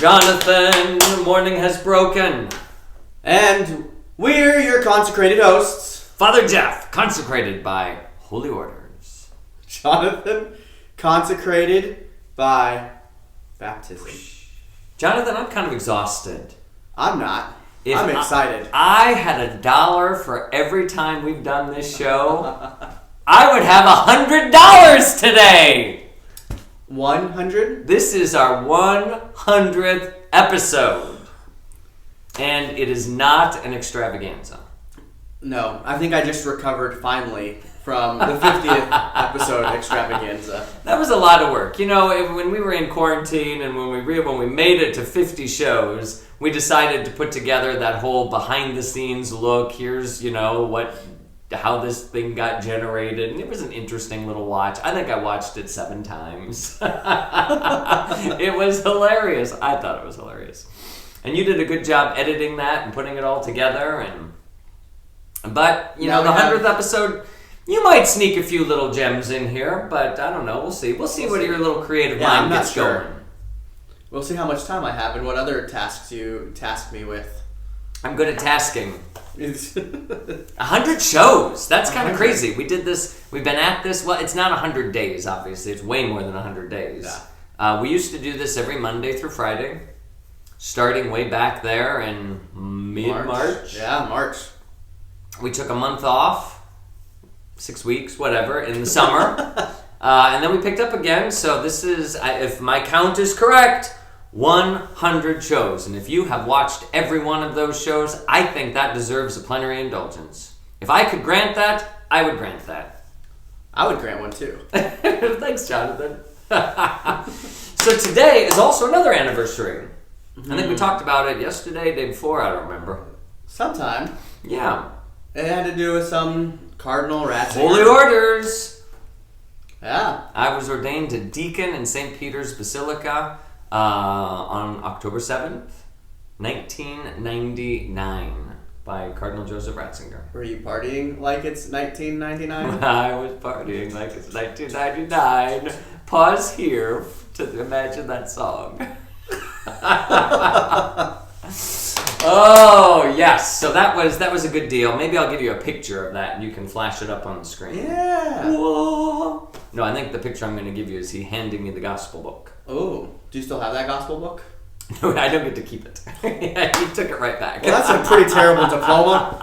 Jonathan. The morning has broken. And we're your consecrated hosts. Father Jeff, consecrated by holy orders. Jonathan, consecrated by baptism. Jonathan, I'm kind of exhausted. I'm not. I'm excited. I had $1 for every time we've done this show. I would have $100 today. 100? This is our 100th episode. And it is not an extravaganza. No, I think I just recovered finally from the 50th episode extravaganza. That was a lot of work. You know, when we were in quarantine and when we made it to 50 shows, we decided to put together that whole behind-the-scenes look. Here's, how this thing got generated. And it was an interesting little watch. I think I watched it 7 times. It was hilarious. I thought it was hilarious. And you did a good job editing that and putting it all together. But, the 100th episode, you might sneak a few little gems in here, but I don't know. We'll see. We'll see what your little creative mind gets going. We'll see how much time I have and what other tasks you task me with. I'm good at tasking. 100 shows. That's kind of crazy. We did this. We've been at this. Well, it's not 100 days, obviously. It's way more than 100 days. Yeah. We used to do this every Monday through Friday, starting way back there in mid-March. Yeah, March. We took a month off, 6 weeks, whatever, in the summer. And then we picked up again. So this is, if my count is correct, 100 shows. And if you have watched every one of those shows, I think that deserves a plenary indulgence. If I could grant that, I would grant that. I would grant one too. Thanks, Jonathan. So today is also another anniversary. Mm-hmm. I think we talked about it yesterday, day before, I don't remember. Sometime. Yeah. It had to do with some Cardinal Ratzinger. Holy orders. Yeah. I was ordained a deacon in St. Peter's Basilica on October 7th, 1999 by Cardinal Joseph Ratzinger. Were you partying like it's 1999? I was partying like it's 1999. Pause here to imagine that song. Oh, yes. So that was a good deal. Maybe I'll give you a picture of that and you can flash it up on the screen. Yeah. Whoa. No, I think the picture I'm going to give you is he handing me the gospel book. Oh, do you still have that gospel book? No, I don't get to keep it. He took it right back. Well, that's a pretty terrible diploma.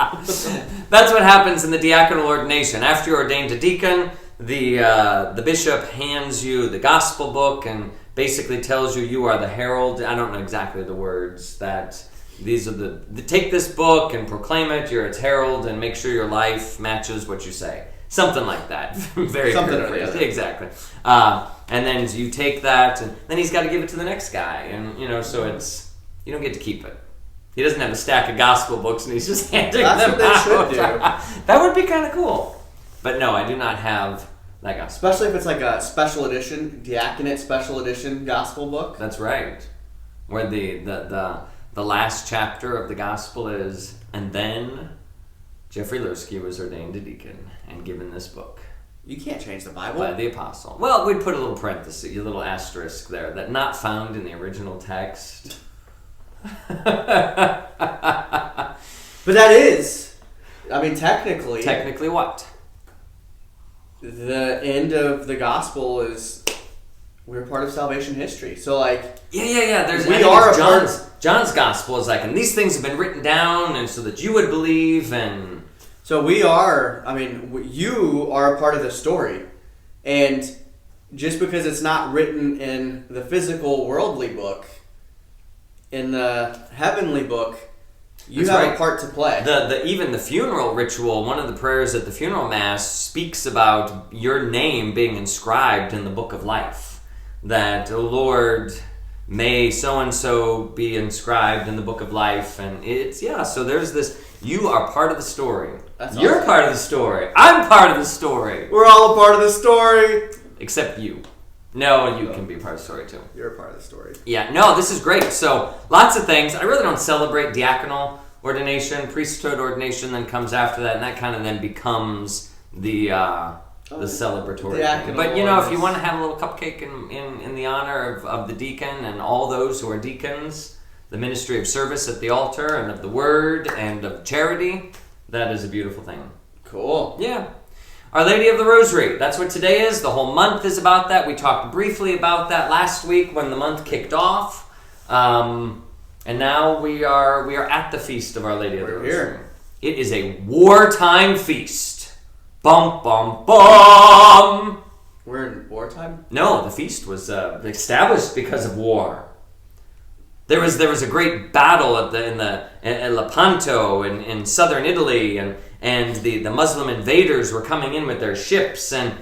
That's what happens in the diaconal ordination. After you're ordained a deacon, the bishop hands you the gospel book and basically tells you are the herald. I don't know exactly the words that... These are take this book and proclaim it. You're its herald, and make sure your life matches what you say. Something like that. Very paraphrased. Exactly. And then you take that, and then he's got to give it to the next guy, and so it's you don't get to keep it. He doesn't have a stack of gospel books, and he's just handing them out. That's what they should do. That would be kind of cool. But no, I do not have that gospel. Especially if it's like a special edition, diaconate special edition gospel book. That's right. Where the last chapter of the gospel is, and then Jeffrey Lurski was ordained a deacon and given this book. You can't change the Bible. By the apostle. Well, we'd put a little parenthesis, a little asterisk there, that not found in the original text. But that is, technically... Technically what? The end of the gospel is... We're part of salvation history. So, Yeah. John's gospel is and these things have been written down, and so that you would believe, and... So we are, you are a part of the story. And just because it's not written in the physical worldly book, in the heavenly book, you have a part to play. Even the funeral ritual, one of the prayers at the funeral mass speaks about your name being inscribed in the book of life. That, oh Lord, may so-and-so be inscribed in the book of life. And so there's this, you are part of the story. You're awesome. Part of the story. I'm part of the story. We're all a part of the story. Except you. No, you can be part of the story too. You're a part of the story. Yeah, no, this is great. So, lots of things. I really don't celebrate diaconal ordination. Priesthood ordination then comes after that, and that kind of then becomes the the celebratory diaconal thing. But, you know, if you orders. want to have a little cupcake in the honor of the deacon and all those who are deacons, the ministry of service at the altar and of the word and of charity, that is a beautiful thing. Cool. Yeah. Our Lady of the Rosary. That's what today is. The whole month is about that. We talked briefly about that last week when the month kicked off. And now we are at the feast of Our Lady of the Rosary. Here. It is a wartime feast. Bum, bum, bum! We're in wartime? No, the feast was established because of war. There was a great battle at Lepanto in southern Italy, and the Muslim invaders were coming in with their ships, and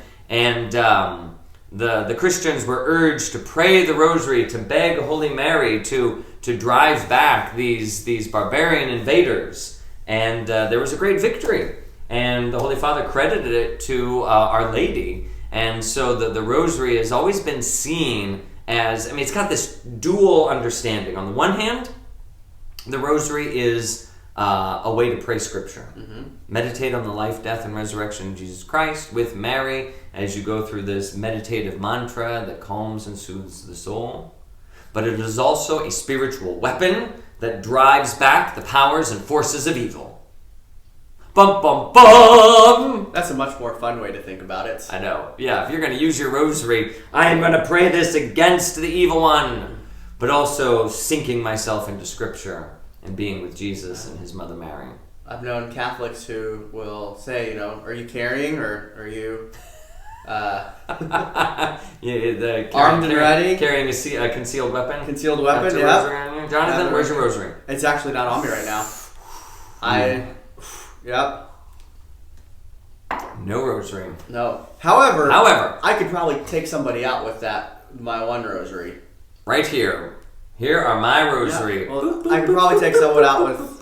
the Christians were urged to pray the Rosary, to beg Holy Mary to drive back these barbarian invaders, and there was a great victory, and the Holy Father credited it to Our Lady, and so the Rosary has always been seen as, I mean, it's got this dual understanding. On the one hand, the Rosary is a way to pray Scripture. Mm-hmm. Meditate on the life, death, and resurrection of Jesus Christ with Mary as you go through this meditative mantra that calms and soothes the soul. But it is also a spiritual weapon that drives back the powers and forces of evil. Bum, bum, bum! That's a much more fun way to think about it. I know. Yeah, if you're going to use your rosary, I am going to pray this against the evil one, but also sinking myself into Scripture and being with Jesus and his mother Mary. I've known Catholics who will say, are you carrying or are you Armed and ready? Carrying a concealed weapon? Concealed weapon, yeah. Rosary on you? Jonathan, where's your rosary? It's actually not on me right now. Yep. No rosary. No. However, However, I could probably take somebody out with my one rosary. Right here. Here are my rosary. Yeah. Well, I could probably take someone out with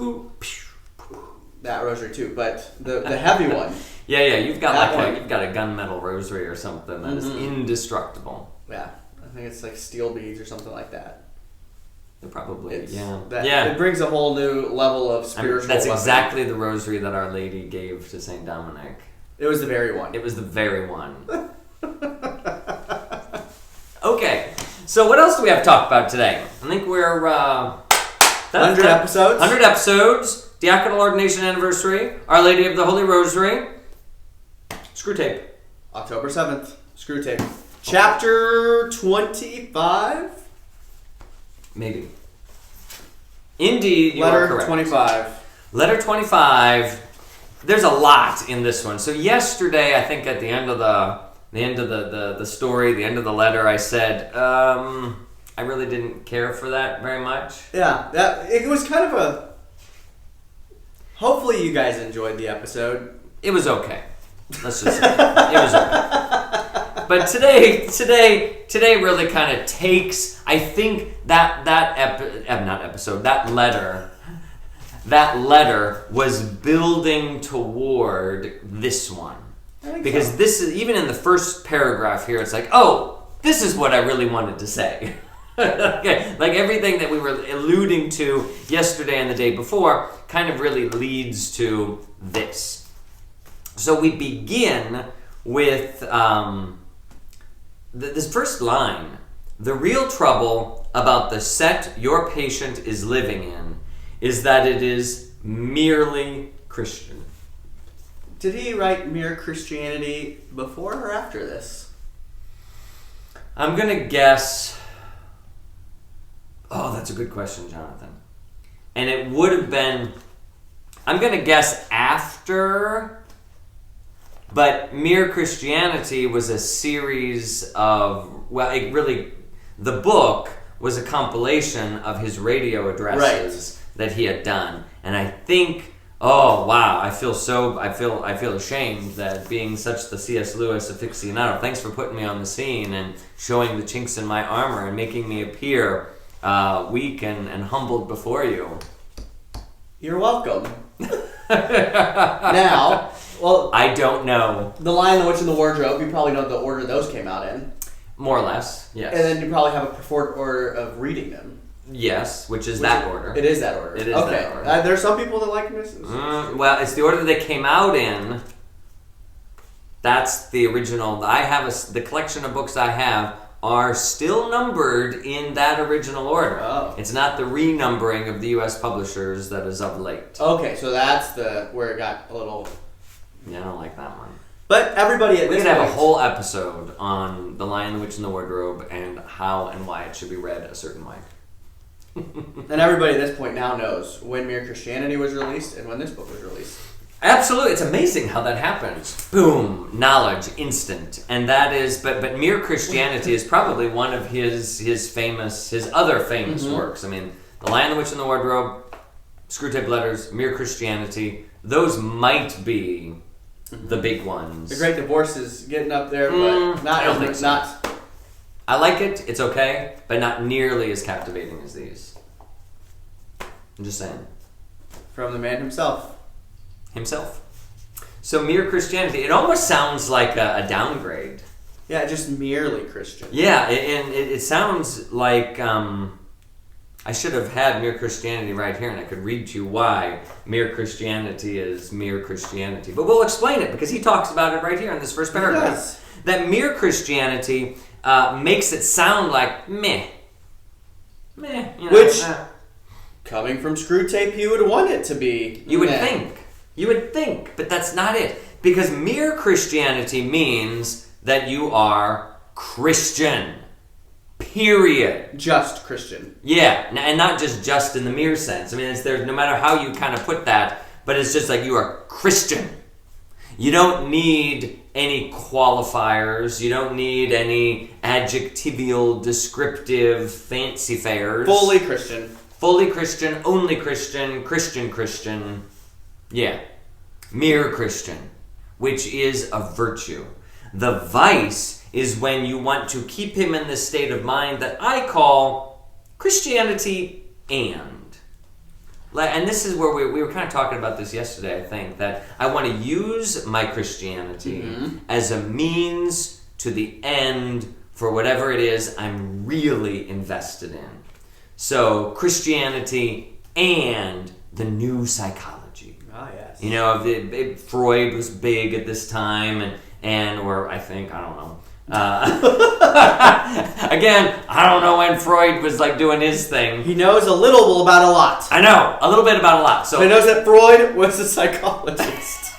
that rosary too, but the heavy one. Yeah, you've got That you've got a gunmetal rosary or something that is indestructible. Yeah, I think it's like steel beads or something like that. Probably, It brings a whole new level of spiritual. That's exactly the rosary that Our Lady gave to Saint Dominic. It was the very one. It was the very one. Okay, so what else do we have to talk about today? I think we're 100 episodes. 100 episodes. Diaconal ordination anniversary. Our Lady of the Holy Rosary. Screwtape. October 7th. Screwtape. Chapter 25. Maybe. Indeed, you are correct. Letter 25. Letter 25. There's a lot in this one. So yesterday, I think at the end of the story, the end of the letter, I said, I really didn't care for that very much. Yeah, it was kind of a. Hopefully, you guys enjoyed the episode. It was okay. Let's just say it was okay. But today really kind of takes. I think that letter was building toward this one, because this is, even in the first paragraph here, it's like, oh, this is what I really wanted to say. Okay, like everything that we were alluding to yesterday and the day before kind of really leads to this. So we begin with this first line. The real trouble about the set your patient is living in is that it is merely Christian. Did he write Mere Christianity before or after this? I'm going to guess... Oh, that's a good question, Jonathan. And it would have been... I'm going to guess after... But Mere Christianity was a series of... Well, it really... The book was a compilation of his radio addresses that he had done. And I think... Oh, wow, I feel ashamed that being such the C.S. Lewis aficionado, thanks for putting me on the scene and showing the chinks in my armor and making me appear weak and humbled before you. You're welcome. Now, well... I don't know. The Lion, the Witch, and the Wardrobe, you probably know the order those came out in. More or less, yes. And then you probably have a preferred order of reading them. Yes, which is that order. It is that order. It is okay. that order. There's some people that like this. Well, it's the order that they came out in. That's the original. The collection of books I have are still numbered in that original order. Oh. It's not the renumbering of the U.S. publishers that is of late. Okay, so that's where it got a little... Yeah, I don't like that one. But everybody at We this could have point... a whole episode on The Lion, the Witch, and the Wardrobe and how and why it should be read a certain way. And everybody at this point now knows when Mere Christianity was released and when this book was released. Absolutely, it's amazing how that happens. Boom, knowledge, instant, and that is. But Mere Christianity is probably one of his other famous works. I mean, The Lion, the Witch, and the Wardrobe, Screwtape Letters, Mere Christianity. Those might be the big ones. The Great Divorce is getting up there, but not. I don't think so. Not. I like it. It's okay, but not nearly as captivating as these. I'm just saying. From the man himself. So Mere Christianity, it almost sounds like a downgrade. Yeah, just merely Christian. Yeah, and it sounds like I should have had Mere Christianity right here, and I could read to you why Mere Christianity is Mere Christianity. But we'll explain it, because he talks about it right here in this first paragraph. Yes. That Mere Christianity makes it sound like meh. Meh. You know, Which, coming from Screwtape, you would want it to be. You would meh. think. You would think, but that's not it. Because mere Christianity means that you are Christian. Period. Just Christian. Yeah, and not just in the mere sense. I mean, there's no matter how you kind of put that, but it's just like you are Christian. You don't need any qualifiers. You don't need any adjectival, descriptive fancy fairs. Fully Christian. Fully Christian, only Christian, Christian. Yeah. Mere Christian, which is a virtue. The vice is when you want to keep him in this state of mind that I call Christianity and. And this is where we were kind of talking about this yesterday, I think, that I want to use my Christianity as a means to the end for whatever it is I'm really invested in. So, Christianity and the new psychology. Ah, yes. You know, Freud was big at this time, or I think, I don't know. Again, I don't know when Freud was like doing his thing. He knows a little about a lot. I know, a little bit about a lot. So he knows that Freud was a psychologist.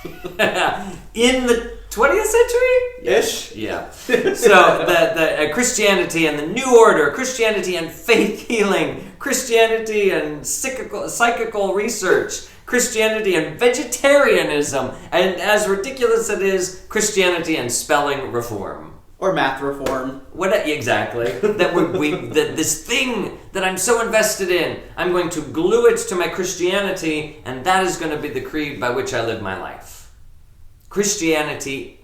in the 20th century? Ish. Yeah. So the Christianity and the New Order, Christianity and faith healing, Christianity and psychical research, Christianity and vegetarianism, and as ridiculous it is, Christianity and spelling reform. Or math reform. Exactly. That this thing that I'm so invested in, I'm going to glue it to my Christianity, and that is going to be the creed by which I live my life. Christianity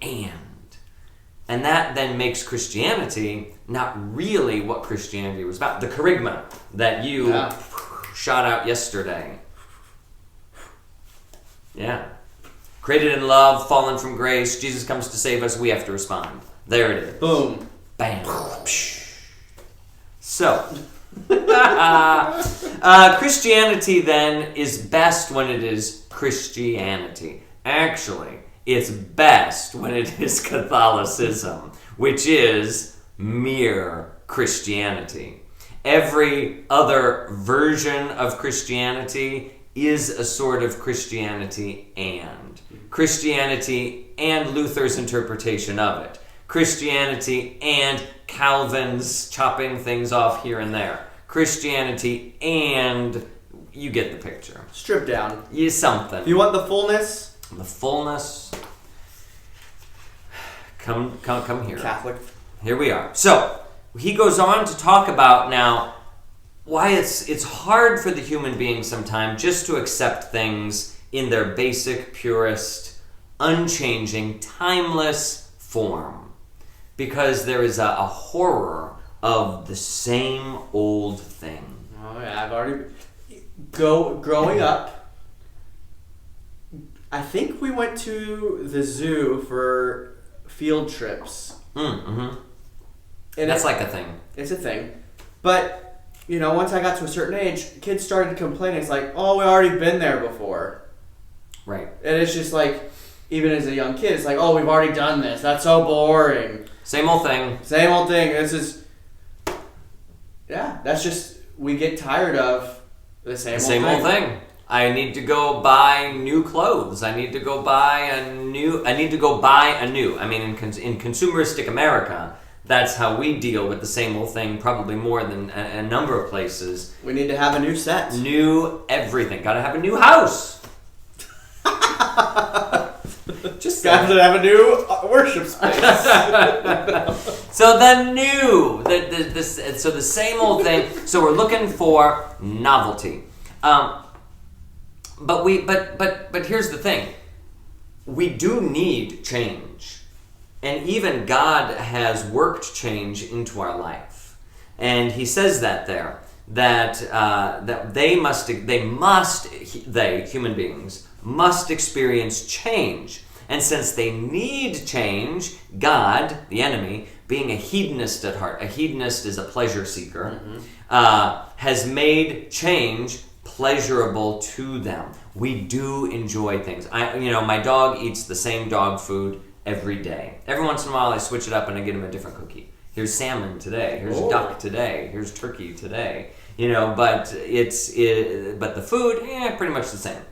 and that then makes Christianity not really what Christianity was about. The charisma that you shot out yesterday. Yeah. Created in love, fallen from grace, Jesus comes to save us, we have to respond. There it is. Boom. Bam. So, Christianity then is best when it is Christianity. Actually, it's best when it is Catholicism, which is mere Christianity. Every other version of Christianity is a sort of Christianity and Luther's interpretation of it. Christianity and Calvin's chopping things off here and there. Christianity and you get the picture. Strip down. Something. You want the fullness? The fullness. Come here. Catholic. Here we are. So, he goes on to talk about now why it's hard for the human being sometimes just to accept things in their basic, purest, unchanging, timeless form. Because there is a horror of the same old thing. Oh yeah, I've already... Growing up, I think we went to the zoo for field trips. Mm-hmm. And that's like a thing. It's a thing. But, once I got to a certain age, kids started complaining. It's like, oh, we already been there before. Right. And it's just like, even as a young kid, it's like, oh, we've already done this. That's so boring. Same old thing. Same old thing. This is, that's just, we get tired of the same old thing. I need to go buy new clothes. I need to go buy a new. I mean, in consumeristic America, that's how we deal with the same old thing, probably more than a number of places. We need to have a new set. New everything. Gotta have a new house. Just got to have a new worship space. So so the same old thing. So we're looking for novelty. But here's the thing. We do need change. And even God has worked change into our life. And he says that there. That human beings, must experience change. And since they need change, God, the enemy, being a hedonist at heart, a hedonist is a pleasure seeker, has made change pleasurable to them. We do enjoy things. My dog eats the same dog food every day. Every once in a while I switch it up and I get him a different cookie. Here's salmon today. Here's duck today. Here's turkey today. But the food, pretty much the same.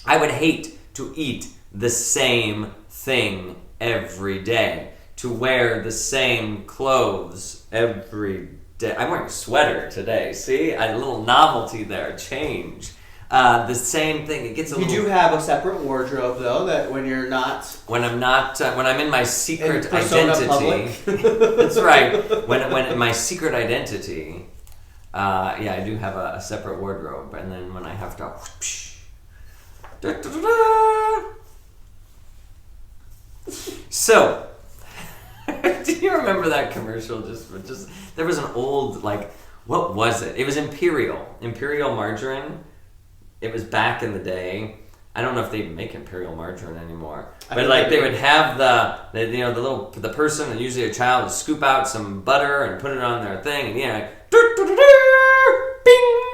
I would hate to eat the same thing every day, to wear the same clothes every day. I'm wearing a sweater today. See, a little novelty there, change. The same thing. It gets a little. You do have a separate wardrobe though. That when you're not. When I'm not. When I'm in my secret identity. That's right. When my secret identity. I do have a separate wardrobe, and then when I have to. So, do you remember that commercial? Just there was an old what was it? It was Imperial Margarine. It was back in the day. I don't know if they even make Imperial Margarine anymore. But they would have the person, and usually a child, would scoop out some butter and put it on their thing, and bing,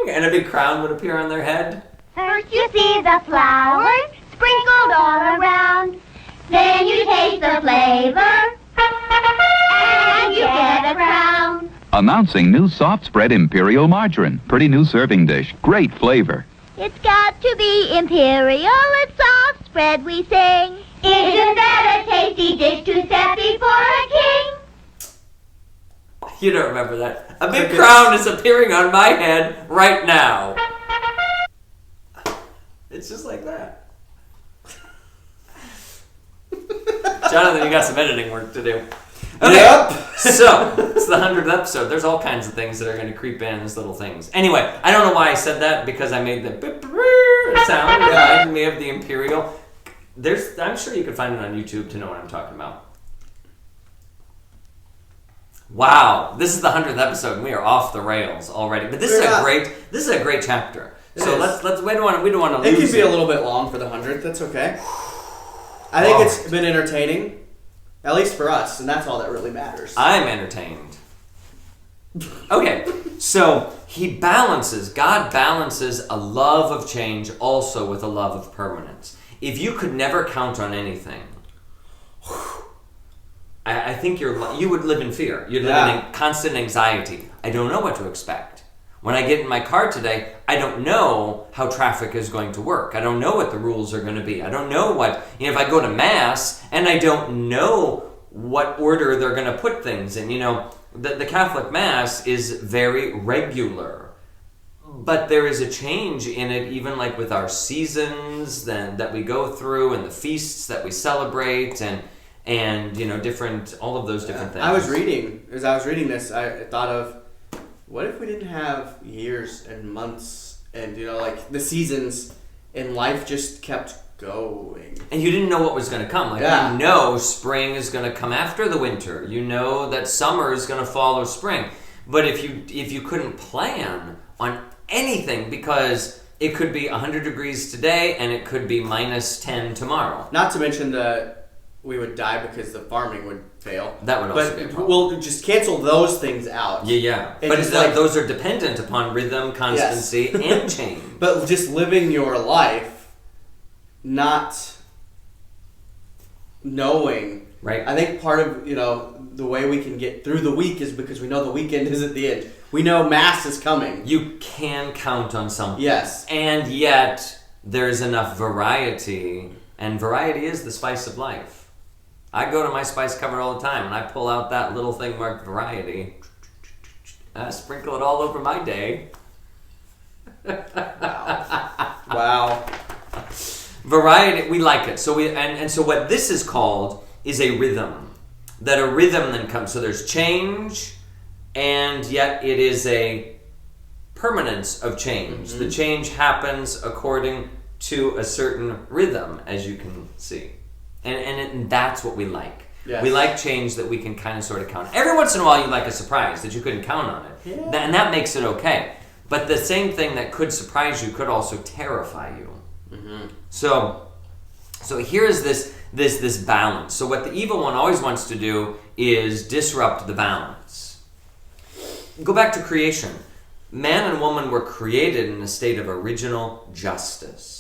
and a big crown would appear on their head. First you see the flowers sprinkled all around. Then you taste the flavor, and you get a crown. Announcing new soft spread Imperial Margarine. Pretty new serving dish. Great flavor. It's got to be Imperial, it's soft spread we sing. Isn't that a tasty dish to set before a king? You don't remember that. A big crown is appearing on my head right now. It's just like that. Jonathan, you got some editing work to do. Okay, yep. So, it's the 100th episode. There's all kinds of things that are going to creep in as little things. Anyway, I don't know why I said that, because I made the sound. Yeah, me of the Imperial. I'm sure you can find it on YouTube to know what I'm talking about. Wow, this is the 100th episode, and we are off the rails already. But this is a great chapter. So let's we don't want to lose it. It could be a little bit long for the 100th. That's okay. I think it's been entertaining, at least for us, and that's all that really matters. I'm entertained. Okay, so God balances a love of change also with a love of permanence. If you could never count on anything, I think you would live in fear. You'd live in constant anxiety. I don't know what to expect. When I get in my car today, I don't know how traffic is going to work. I don't know what the rules are going to be. I don't know if I go to Mass and I don't know what order they're going to put things in. The Catholic Mass is very regular. But there is a change in it, even with our seasons that we go through and the feasts that we celebrate and different, all of those different things. As I was reading this, I thought of, what if we didn't have years and months and, the seasons and life just kept going? And you didn't know what was going to come. You know spring is going to come after the winter. You know that summer is going to follow spring. But if you couldn't plan on anything, because it could be 100 degrees today and it could be minus 10 tomorrow. Not to mention we would die because the farming would fail. That would also be a problem. We'll just cancel those things out. Yeah. But those are dependent upon rhythm, constancy, and, change. But just living your life, not knowing. Right. I think part of, the way we can get through the week is because we know the weekend is at the end. We know Mass is coming. You can count on something. Yes. And yet, there's enough variety, and variety is the spice of life. I go to my spice cupboard all the time, and I pull out that little thing marked variety. I sprinkle it all over my day. Wow. Variety, we like it. So so what this is called is a rhythm. That a rhythm then comes. So there's change, and yet it is a permanence of change. Mm-hmm. The change happens according to a certain rhythm, as you can see. And that's what we like. Yes. We like change that we can kind of sort of count. Every once in a while you like a surprise that you couldn't count on it. Yeah. And that makes it okay. But the same thing that could surprise you could also terrify you. Mm-hmm. So here's this balance. So what the evil one always wants to do is disrupt the balance. Go back to creation. Man and woman were created in a state of original justice.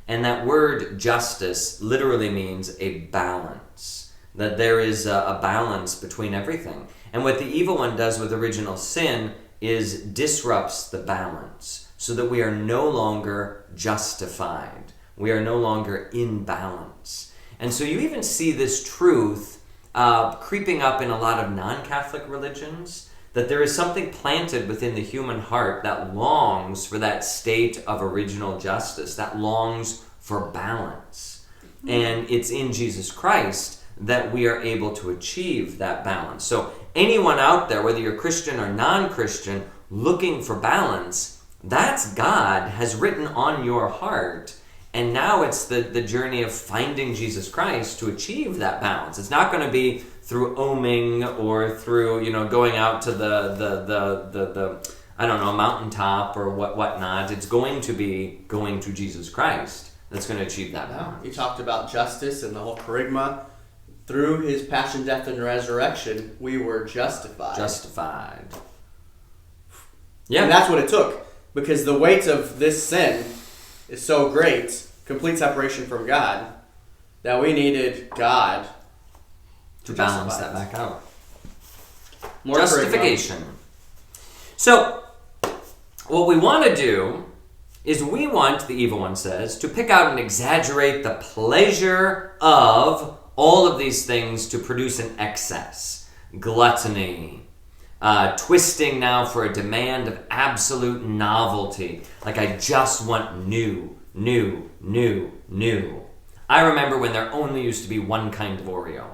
And that word justice literally means a balance. That there is a balance between everything. And what the evil one does with original sin is disrupts the balance so that we are no longer justified. We are no longer in balance. And so you even see this truth creeping up in a lot of non-Catholic religions, that there is something planted within the human heart that longs for that state of original justice, that longs for balance. And it's in Jesus Christ that we are able to achieve that balance. So anyone out there, whether you're Christian or non-Christian, looking for balance, that's God has written on your heart. And now it's the journey of finding Jesus Christ to achieve that balance. It's not going to be through oming or through, going out to the I don't know, a mountaintop or whatnot. It's going to be going to Jesus Christ that's going to achieve that balance. He talked about justice and the whole charisma. Through his passion, death, and resurrection, we were justified. Justified. Yeah. And that's what it took. Because the weight of this sin is so great, complete separation from God, that we needed God to balance that back out. More justification. So, what we want to do is we want, the evil one says, to pick out and exaggerate the pleasure of all of these things to produce an excess. Gluttony. Twisting now for a demand of absolute novelty. Like I just want new. I remember when there only used to be one kind of Oreo.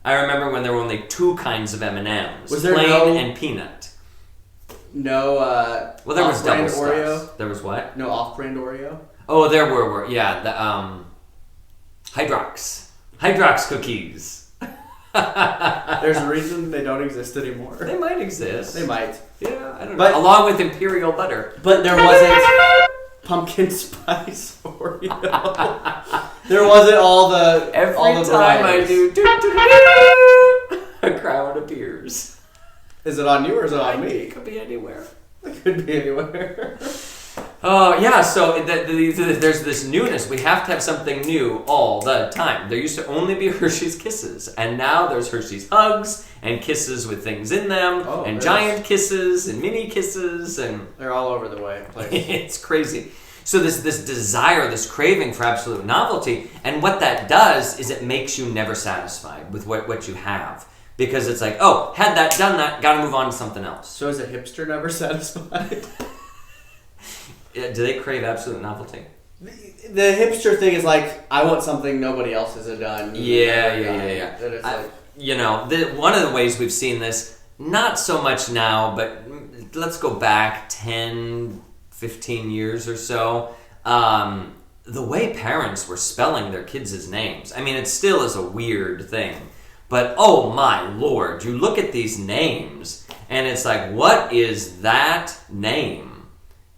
I remember when there were only two kinds of M&Ms. Was there plain and peanut. No, well, there was double Oreo. stuff. There was what? No off-brand Oreo. Oh, there were yeah, the Hydrox cookies. There's a reason they don't exist anymore. They might exist. They might. Yeah, I don't But- know. Along with Imperial butter. But there wasn't pumpkin spice Oreo. There wasn't all the Every all the time I varieties. do, a crowd appears. Is it on you or is it on me? It could be anywhere. It could be anywhere. Oh, yeah, so there's this newness. We have to have something new all the time. There used to only be Hershey's Kisses, and now there's Hershey's Hugs, and kisses with things in them, and giant kisses, and mini kisses, and... They're all over the place. It's crazy. So this desire, this craving for absolute novelty, and what that does is it makes you never satisfied with what you have. Because it's like, oh, had that, done that, gotta move on to something else. So is a hipster never satisfied? Do they crave absolute novelty? The hipster thing is like, I want something nobody else has done. Yeah. And it's like, One of the ways we've seen this, not so much now, but let's go back 10, 15 years or so, the way parents were spelling their kids' names. I mean, it still is a weird thing. But, oh my Lord, you look at these names, and it's like, what is that name?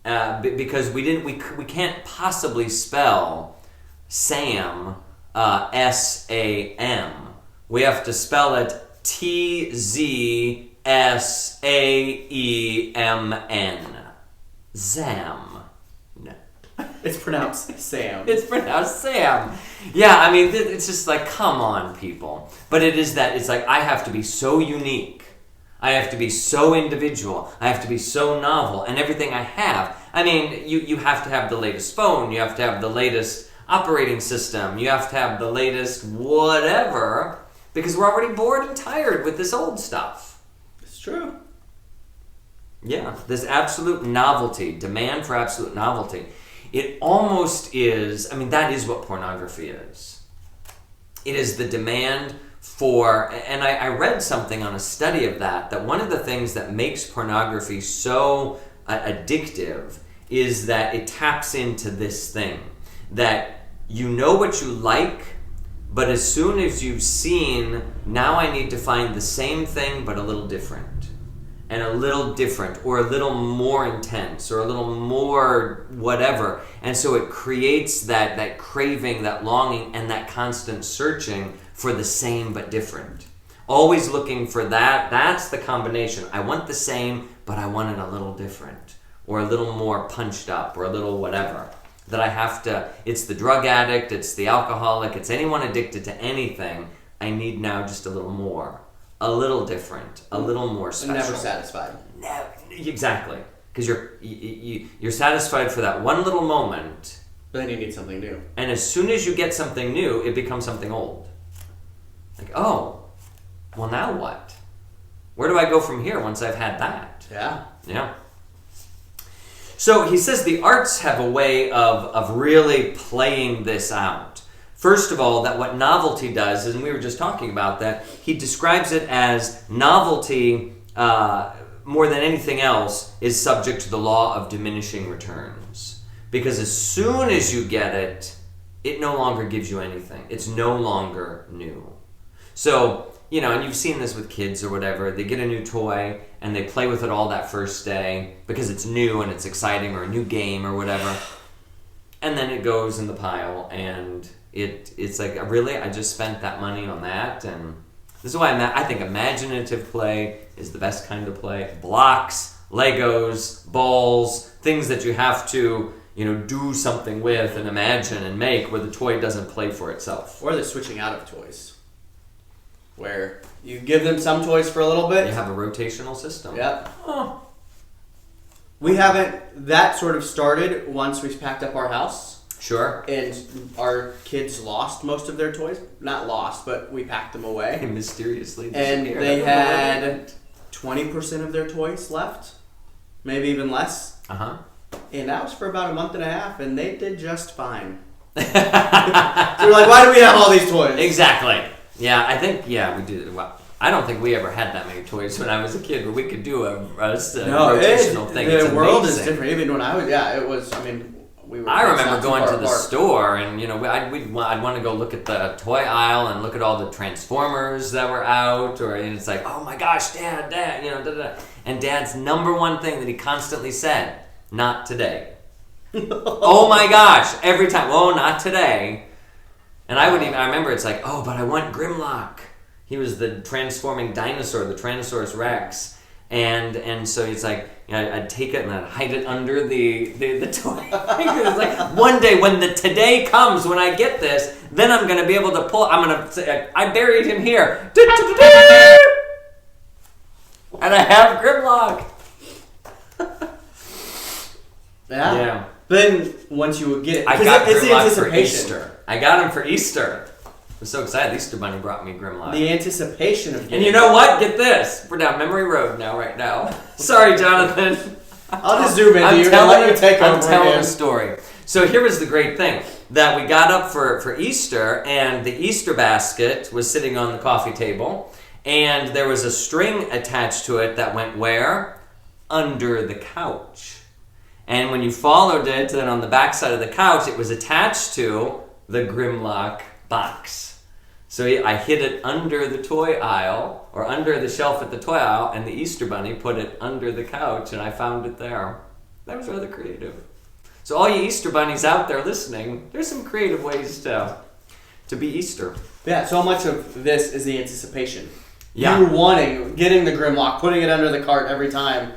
Because we can't possibly spell Sam S-A-M. We have to spell it T-Z-S-A-E-M-N. Zam. No. It's pronounced Sam. It's pronounced Sam. Yeah, I mean, it's just like, come on, people. But it is that, it's like, I have to be so unique. I have to be so individual. I have to be so novel. And everything I have. I mean, you have to have the latest phone. You have to have the latest operating system. You have to have the latest whatever. Because we're already bored and tired with this old stuff. It's true. Yeah, this absolute novelty, demand for absolute novelty. It almost is, I mean, that is what pornography is. It is the demand for, and I read something on a study of that one of the things that makes pornography so addictive is that it taps into this thing. That you know what you like, but as soon as you've seen, now I need to find the same thing but a little different. And a little different, or a little more intense, or a little more whatever. And so it creates that craving, that longing, and that constant searching for the same but different. Always looking for that. That's the combination. I want the same, but I want it a little different, or a little more punched up, or a little whatever. That I have to, it's the drug addict, it's the alcoholic, it's anyone addicted to anything. I need now just a little more. A little different, a little more special. Never satisfied. Never, exactly, because you're satisfied for that one little moment. But then you need something new. And as soon as you get something new, it becomes something old. Like, oh, well now what? Where do I go from here once I've had that? Yeah. Yeah. So he says the arts have a way of really playing this out. First of all, that what novelty does, and we were just talking about that, he describes it as novelty, more than anything else, is subject to the law of diminishing returns. Because as soon as you get it, it no longer gives you anything. It's no longer new. So, and you've seen this with kids or whatever, they get a new toy and they play with it all that first day because it's new and it's exciting, or a new game or whatever. And then it goes in the pile and it's like, really, I just spent that money on that. And this is why I think imaginative play is the best kind of play. Blocks, Legos, balls, things that you have to, do something with and imagine and make, where the toy doesn't play for itself. Or the switching out of toys, where you give them some toys for a little bit. You have a rotational system. Yep. Oh. We haven't, that sort of started once we packed up our house. Sure. And our kids lost most of their toys. Not lost, but we packed them away. They mysteriously And disappeared. they had 20% of their toys left. Maybe even less. Uh-huh. And that was for about a month and a half, and they did just fine. So we're like, why do we have all these toys? Exactly. Yeah, I think, we do. Well, I don't think we ever had that many toys when I was a kid, but we could do a rotational thing. The world is different. Even when I was, it was, we were. I remember going to the store and, I'd want to go look at the toy aisle and look at all the Transformers that were out, and it's like, oh my gosh, Dad, da-da. And Dad's number one thing that he constantly said, not today. Oh my gosh, every time, oh, not today. And I remember it's like, oh, but I want Grimlock. He was the transforming dinosaur, the Tyrannosaurus Rex. And so it's like, I'd take it and I'd hide it under the toy. It's like, one day when the today comes, when I get this, then I'm going to be able to pull, I'm going to say, I buried him here. And I have Grimlock. Yeah. Then once you would get it, I got it's the Grimlock for anticipation. Easter. I got him for Easter. I'm so excited. The Easter Bunny brought me Grimlock. The anticipation of getting And you know what? Get this. We're down memory road right now. Sorry, Jonathan. I'll just zoom into you and let you take over. I'm telling a story. So here was the great thing. That we got up for Easter, and the Easter basket was sitting on the coffee table, and there was a string attached to it that went where? Under the couch. And when you followed it, then on the back side of the couch, it was attached to the Grimlock box. So I hid it under the toy aisle, or under the shelf at the toy aisle, and the Easter Bunny put it under the couch, and I found it there. That was rather creative. So all you Easter Bunnies out there listening, there's some creative ways to be Easter. Yeah, so much of this is the anticipation. Yeah. You wanting, getting the Grimlock, putting it under the cart every time.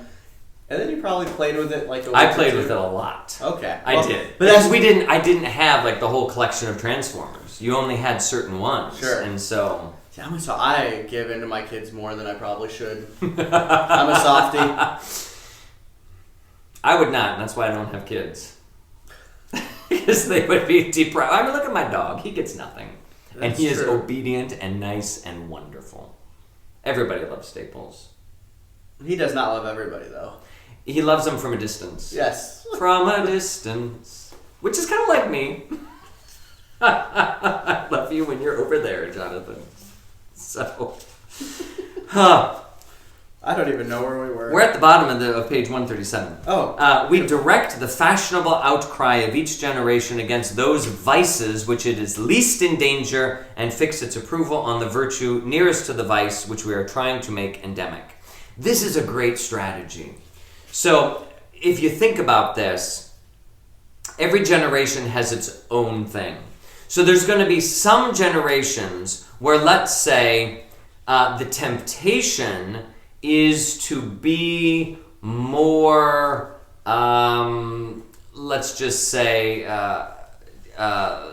And then you probably played with it like a I played with it a lot. Okay. I did. But Because I didn't have like the whole collection of Transformers. You only had certain ones. Sure. And so... So I give in to my kids more than I probably should. I'm a softie. I would not, and that's why I don't have kids. Because they would be deprived. I mean, look at my dog. He gets nothing. And he is obedient and nice and wonderful. Everybody loves Staples. He does not love everybody, though. He loves them from a distance. Yes. From a distance. Which is kind of like me. I love you when you're over there, Jonathan. So, I don't even know where we were. We're at the bottom of page 137. Oh. We direct the fashionable outcry of each generation against those vices which it is least in danger and fix its approval on the virtue nearest to the vice which we are trying to make endemic. This is a great strategy. So, if you think about this, every generation has its own thing. So there's going to be some generations where, let's say, the temptation is to be more, let's just say,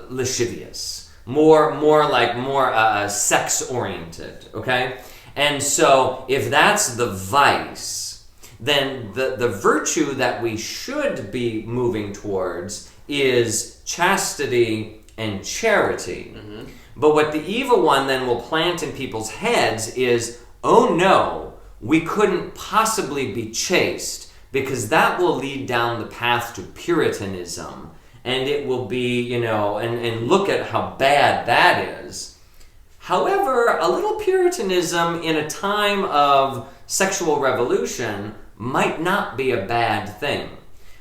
lascivious, more sex-oriented, okay? And so if that's the vice, then the virtue that we should be moving towards is chastity and charity. Mm-hmm. But what the evil one then will plant in people's heads is, oh no, we couldn't possibly be chaste, because that will lead down the path to Puritanism, and it will be, and look at how bad that is. However, a little Puritanism in a time of sexual revolution might not be a bad thing.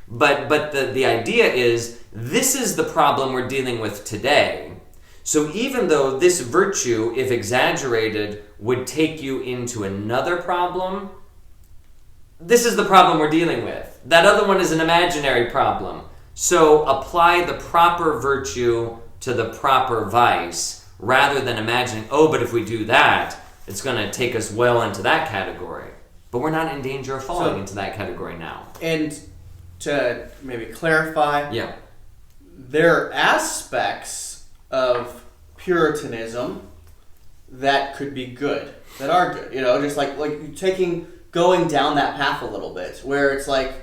But the idea is, this is the problem we're dealing with today. So even though this virtue, if exaggerated, would take you into another problem, this is the problem we're dealing with. That other one is an imaginary problem. So apply the proper virtue to the proper vice, rather than imagining, but if we do that, it's going to take us well into that category. But we're not in danger of falling into that category now. And to maybe clarify, yeah, there are aspects of Puritanism that could be good, that are good. Just like going down that path a little bit, where it's like,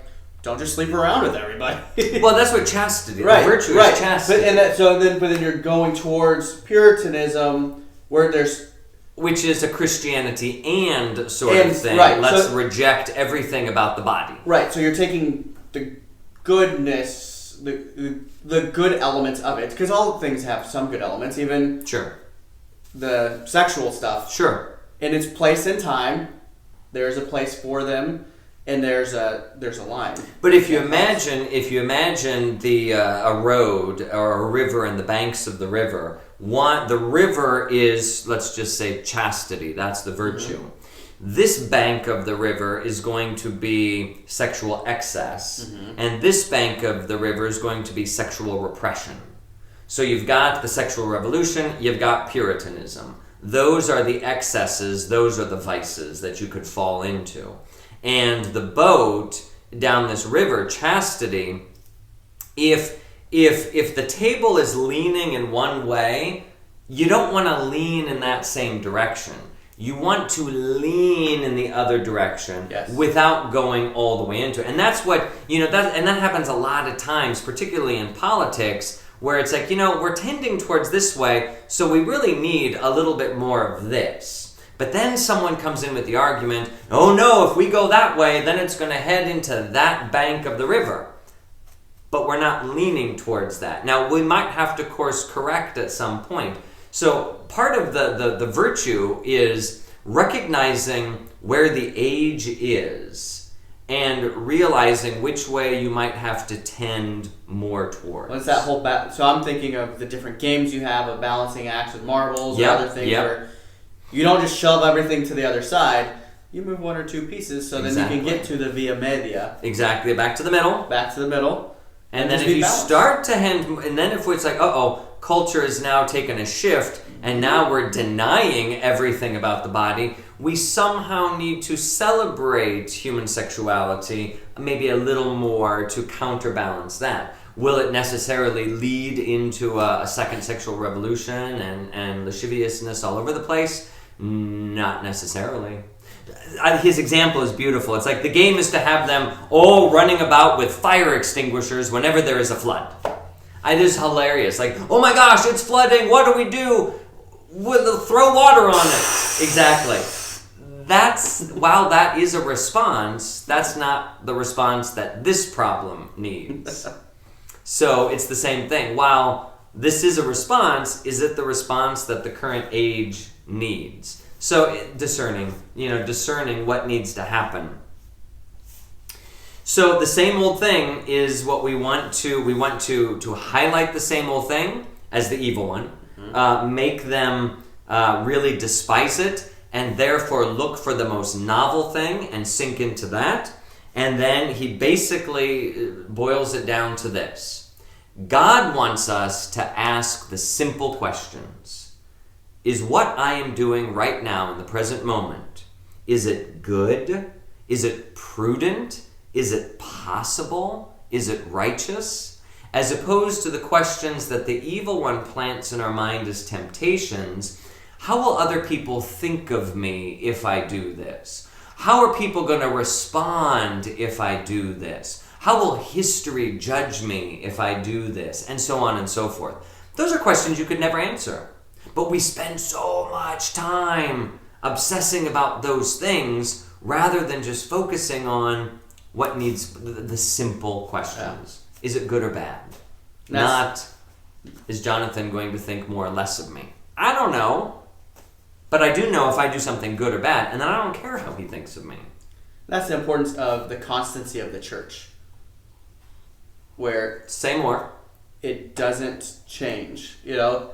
don't just sleep around with everybody. Well, that's what chastity. Right, the virtue right. is chastity. But then you're going towards Puritanism, where there's, which is a Christianity and sort of thing. Right, Let's reject everything about the body. Right. So you're taking the goodness, the good elements of it, because all things have some good elements, even the sexual stuff. Sure. In its place and time, there's a place for them, and there's a line. But if you imagine the a road or a river and the banks of the river, the river is, let's just say, chastity. That's the virtue. Mm-hmm. This bank of the river is going to be sexual excess, mm-hmm. and this bank of the river is going to be sexual repression. So you've got the sexual revolution, you've got Puritanism. Those are the excesses, those are the vices that you could fall into. And the boat down this river, chastity, if the table is leaning in one way, you don't want to lean in that same direction. You want to lean in the other direction without going all the way into it. And that's what, that happens a lot of times, particularly in politics, where it's like, we're tending towards this way, so we really need a little bit more of this. But then someone comes in with the argument, oh no, if we go that way, then it's going to head into that bank of the river. But we're not leaning towards that. Now, we might have to course correct at some point. So part of the virtue is recognizing where the age is and realizing which way you might have to tend more towards. What's that whole so I'm thinking of the different games you have of balancing acts with marbles or other things where you don't just shove everything to the other side. You move one or two pieces so then you can get to the via media. Exactly. Back to the middle. Back to the middle. And then if you start to hand, and then if it's like, culture has now taken a shift, and now we're denying everything about the body, we somehow need to celebrate human sexuality maybe a little more to counterbalance that. Will it necessarily lead into a second sexual revolution and lasciviousness all over the place? Not necessarily. His example is beautiful. It's like the game is to have them all running about with fire extinguishers whenever there is a flood. It is hilarious. Like, oh my gosh, it's flooding. What do we do? We'll throw water on it. Exactly. While that is a response, that's not the response that this problem needs. So it's the same thing. While this is a response, is it the response that the current age needs? So discerning what needs to happen. So the same old thing is what we want to highlight the same old thing as the evil one, make them really despise it, and therefore look for the most novel thing and sink into that. And then he basically boils it down to this. God wants us to ask the simple questions. Is what I am doing right now in the present moment, is it good? Is it prudent? Is it possible? Is it righteous? As opposed to the questions that the evil one plants in our mind as temptations. How will other people think of me if I do this? How are people going to respond if I do this? How will history judge me if I do this? And so on and so forth. Those are questions you could never answer. But we spend so much time obsessing about those things rather than just focusing on what needs the simple questions. Yeah. Is it good or bad? Not, is Jonathan going to think more or less of me? I don't know. But I do know if I do something good or bad, and then I don't care how he thinks of me. That's the importance of the constancy of the church. Where... Say more. It doesn't change. There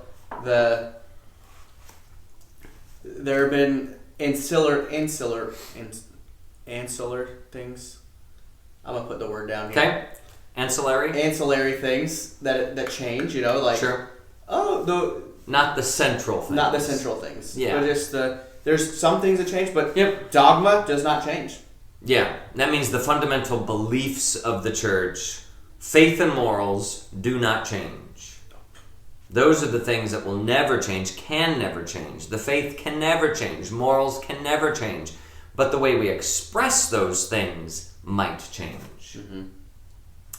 have been ancillary things. I'm going to put the word down here. Okay. Ancillary things that change, Sure. Not the central things. Not the central things. Yeah. There's some things that change, but dogma does not change. Yeah. That means the fundamental beliefs of the church, faith and morals, do not change. Those are the things that will never change, can never change. The faith can never change. Morals can never change. But the way we express those things might change. Mm-hmm.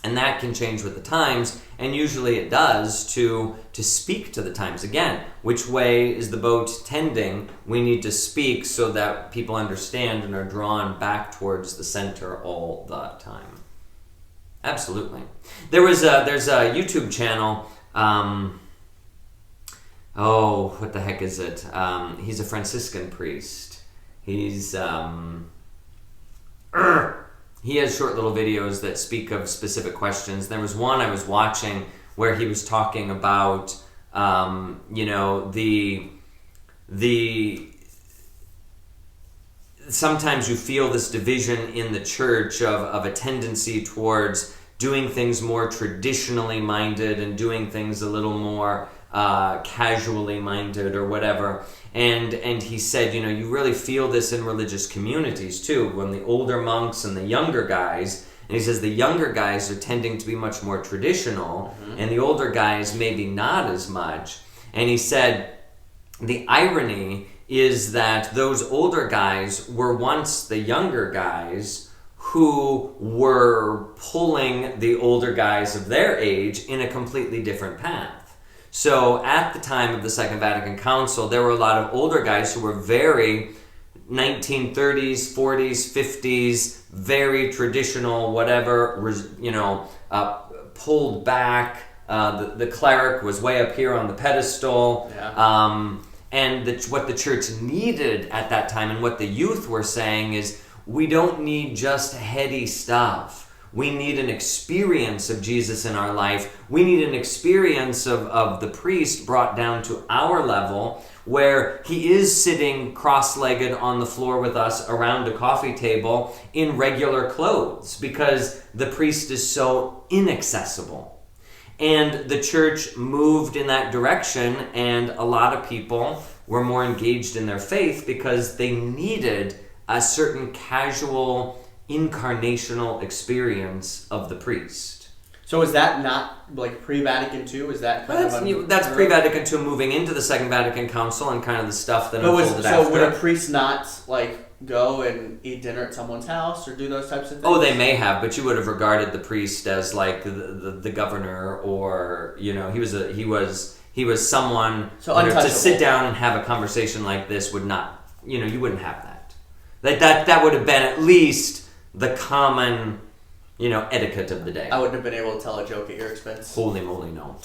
And that can change with the times, and usually it does to speak to the times. Again, which way is the boat tending? We need to speak so that people understand and are drawn back towards the center all the time. Absolutely. There's a YouTube channel. What the heck is it? He's a Franciscan priest. He has short little videos that speak of specific questions. There was one I was watching where he was talking about, sometimes you feel this division in the church of a tendency towards doing things more traditionally minded and doing things a little more casually minded or whatever. And he said, you really feel this in religious communities too, when the older monks and the younger guys, and he says the younger guys are tending to be much more traditional, and the older guys maybe not as much. And he said the irony is that those older guys were once the younger guys who were pulling the older guys of their age in a completely different path. So at the time of the Second Vatican Council, there were a lot of older guys who were very 1930s, 40s, 50s, very traditional, whatever, pulled back. The cleric was way up here on the pedestal. Yeah. What the church needed at that time and what the youth were saying is, we don't need just heady stuff. We need an experience of Jesus in our life. We need an experience of the priest brought down to our level where he is sitting cross-legged on the floor with us around a coffee table in regular clothes because the priest is so inaccessible. And the church moved in that direction, and a lot of people were more engaged in their faith because they needed a certain casual incarnational experience of the priest. So is that not like pre-Vatican II? Is that kind of that's pre-Vatican II moving into the Second Vatican Council and kind of the stuff that unfolded after. So would a priest not like go and eat dinner at someone's house or do those types of things? Oh, they may have, but you would have regarded the priest as like the governor, or he was someone to sit down and have a conversation like this would not, you wouldn't have that. That would have been at least the common, etiquette of the day. I wouldn't have been able to tell a joke at your expense. Holy moly, no.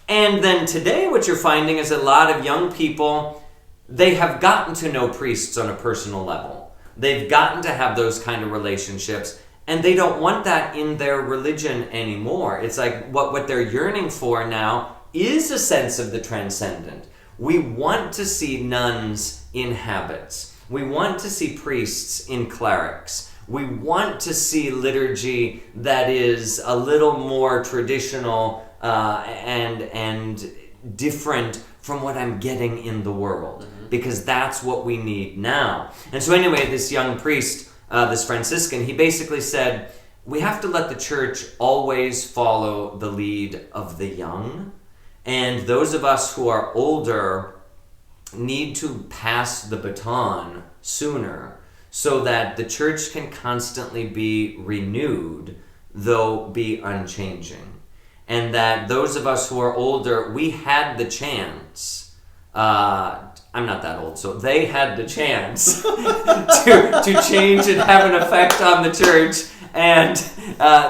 And then today what you're finding is a lot of young people, they have gotten to know priests on a personal level. They've gotten to have those kind of relationships, and they don't want that in their religion anymore. It's like what they're yearning for now is a sense of the transcendent. We want to see nuns in habits. We want to see priests in clerics. We want to see liturgy that is a little more traditional and different from what I'm getting in the world, because that's what we need now. And so anyway, this young priest, this Franciscan, he basically said, we have to let the church always follow the lead of the young, and those of us who are older need to pass the baton sooner so that the church can constantly be renewed, though be unchanging. And that those of us who are older, we had the chance, I'm not that old, so they had the chance to change and have an effect on the church. And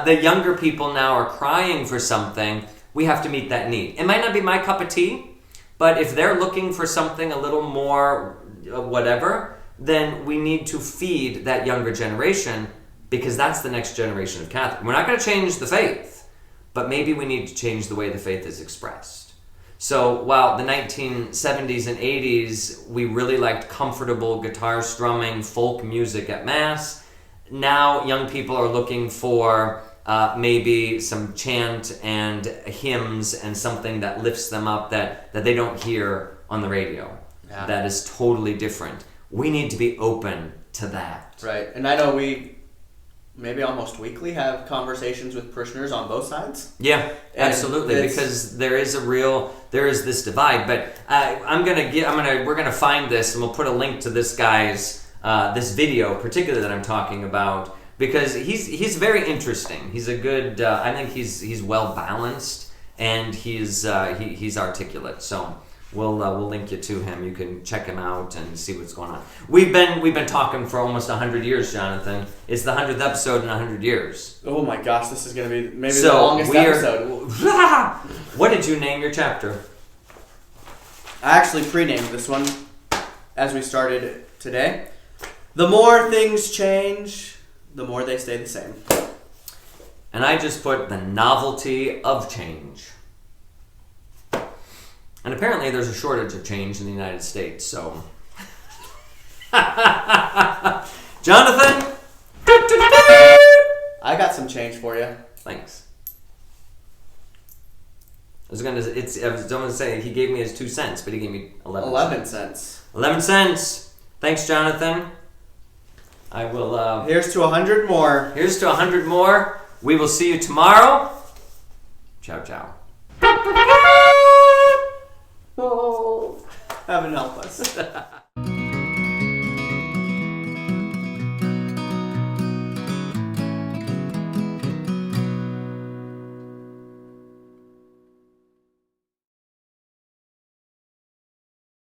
the younger people now are crying for something. We have to meet that need. It might not be my cup of tea, but if they're looking for something a little more whatever, then we need to feed that younger generation, because that's the next generation of Catholic. We're not going to change the faith, but maybe we need to change the way the faith is expressed. So while the 1970s and 80s, we really liked comfortable guitar strumming, folk music at Mass, now young people are looking for maybe some chant and hymns and something that lifts them up that they don't hear on the radio. Yeah. That is totally different. We need to be open to that. Right. And I know we maybe almost weekly have conversations with parishioners on both sides. Yeah, absolutely. Because there is this divide. But we're gonna find this, and we'll put a link to this guy's this video, particularly that I'm talking about, because he's very interesting. He's a good. I think he's well balanced, and he's articulate. So we'll link you to him. You can check him out and see what's going on. We've been talking for almost 100 years, Jonathan. It's the 100th episode in 100 years. Oh my gosh, this is going to be maybe the longest episode. What did you name your chapter? I actually pre-named this one as we started today. The more things change, the more they stay the same. And I just put the novelty of change. And apparently there's a shortage of change in the United States, so... Jonathan! I got some change for you. Thanks. I was going to say, he gave me his 2 cents, but he gave me 11 cents. 11 cents. Thanks, Jonathan. I will... Here's to 100 more. Here's to 100 more. We will see you tomorrow. Ciao, ciao. Oh, heaven help us.